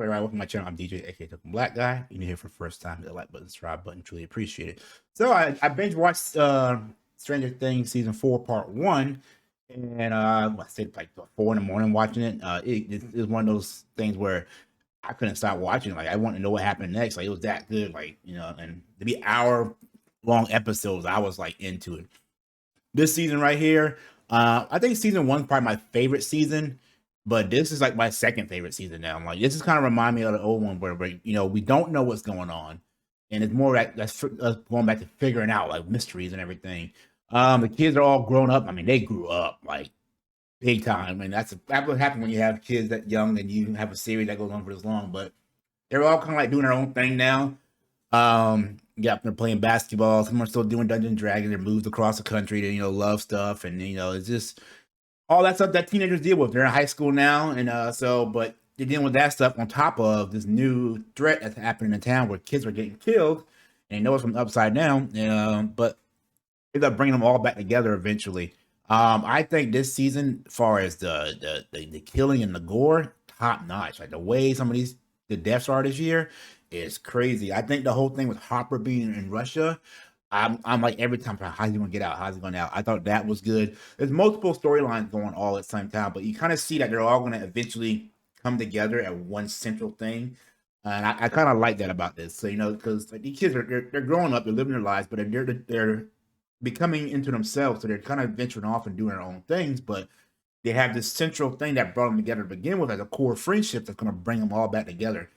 everybody, welcome to my channel. I'm DJ, aka Token Black Guy. You're here for the first time, hit the like button, subscribe button, truly appreciate it. So I binge watched Stranger Things season 4, part 1, and I stayed like 4 in the morning watching it. It is one of those things where I couldn't stop watching. Like I wanted to know what happened next. Like it was that good. Like and to be hour long episodes, I was like into it. This season right here, I think season 1's probably my favorite season, but this is like my second favorite season now. I'm like, this is kind of remind me of the old one where we don't know what's going on, and it's more like that's us going back to figuring out like mysteries and everything. The kids are all grown up. I mean, they grew up like big time, and that's what happens when you have kids that young and you have a series that goes on for this long. But they're all kind of like doing their own thing now. Yeah, they're playing basketball. Some are still doing Dungeons and Dragons. They're moved across the country to love stuff, and it's just all that stuff that teenagers deal with. They're in high school now, and but they're dealing with that stuff on top of this new threat that's happening in town where kids are getting killed, and they know it's from the upside down. But end up bringing them all back together eventually. I think this season, as far as the killing and the gore, top notch. Like the way some of the deaths are this year is crazy. I think the whole thing with Hopper being in Russia, I'm like every time, how's he gonna get out? How's he going out? I thought that was good. There's multiple storylines going all at the same time, but you kind of see that they're all gonna eventually come together at one central thing. And I kind of like that about this. So because like, these kids they're growing up, they're living their lives, but they're becoming into themselves. So they're kind of venturing off and doing their own things, but they have this central thing that brought them together to begin with as a core friendship that's going to bring them all back together.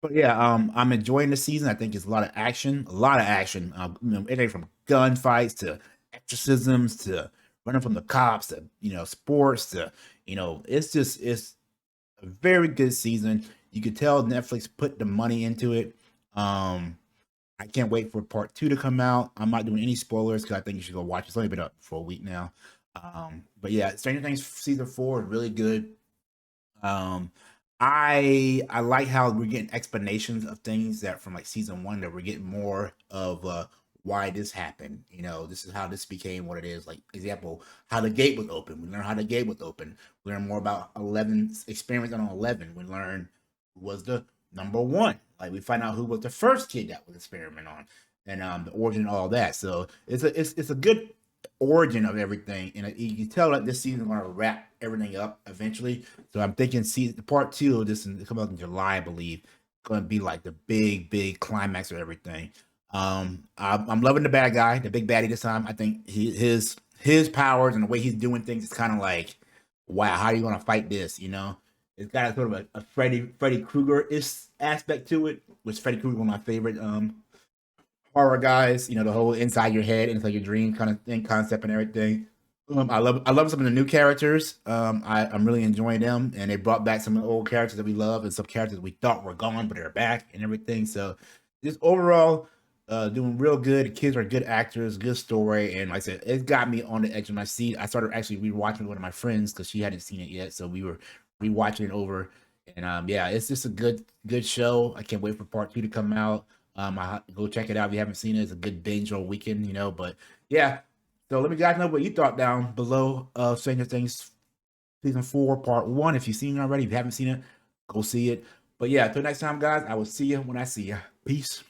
But yeah, I'm enjoying the season. I think it's a lot of action, everything from gunfights to exorcisms to running from the cops to sports to it's a very good season. You could tell Netflix put the money into it. I can't wait for part 2 to come out. I'm not doing any spoilers because I think you should go watch it. It's only been up for a week now. But yeah, Stranger Things season 4 is really good. I like how we're getting explanations of things that from like season 1 that we're getting more of why this happened. This is how this became what it is. Like example, how the gate was open. We learn how the gate was open. We learn more about 11's experiment on 11. We learn who was the number 1. Like we find out who was the first kid that was experimented on, and the origin of all that. So it's a good origin of everything, and you can tell that this season is going to wrap everything up eventually. So I'm thinking part 2 of this come out in July, I believe, going to be like the big climax of everything. I'm loving the bad guy, the big baddie this time. I think his powers and the way he's doing things is kind of like, wow, how are you going to fight this? It's got a sort of a Freddy Krueger-ish aspect to it, which Freddy Krueger, one of my favorite horror guys. The whole inside your head, inside your dream kind of thing, concept and everything. I love some of the new characters. I'm really enjoying them, and they brought back some of the old characters that we love and some characters we thought were gone, but they're back and everything. So just overall, doing real good. The kids are good actors, good story, and like I said, it got me on the edge of my seat. I started actually rewatching with one of my friends because she hadn't seen it yet, so we were rewatching it over. And yeah, it's just a good show. I can't wait for part 2 to come out. I go check it out if you haven't seen it. It's a good binge on weekend, But yeah, so let me guys know what you thought down below of Stranger Things season 4 part 1. If you've seen it already, if you haven't seen it, go see it. But yeah, until next time, guys, I will see you when I see you. Peace.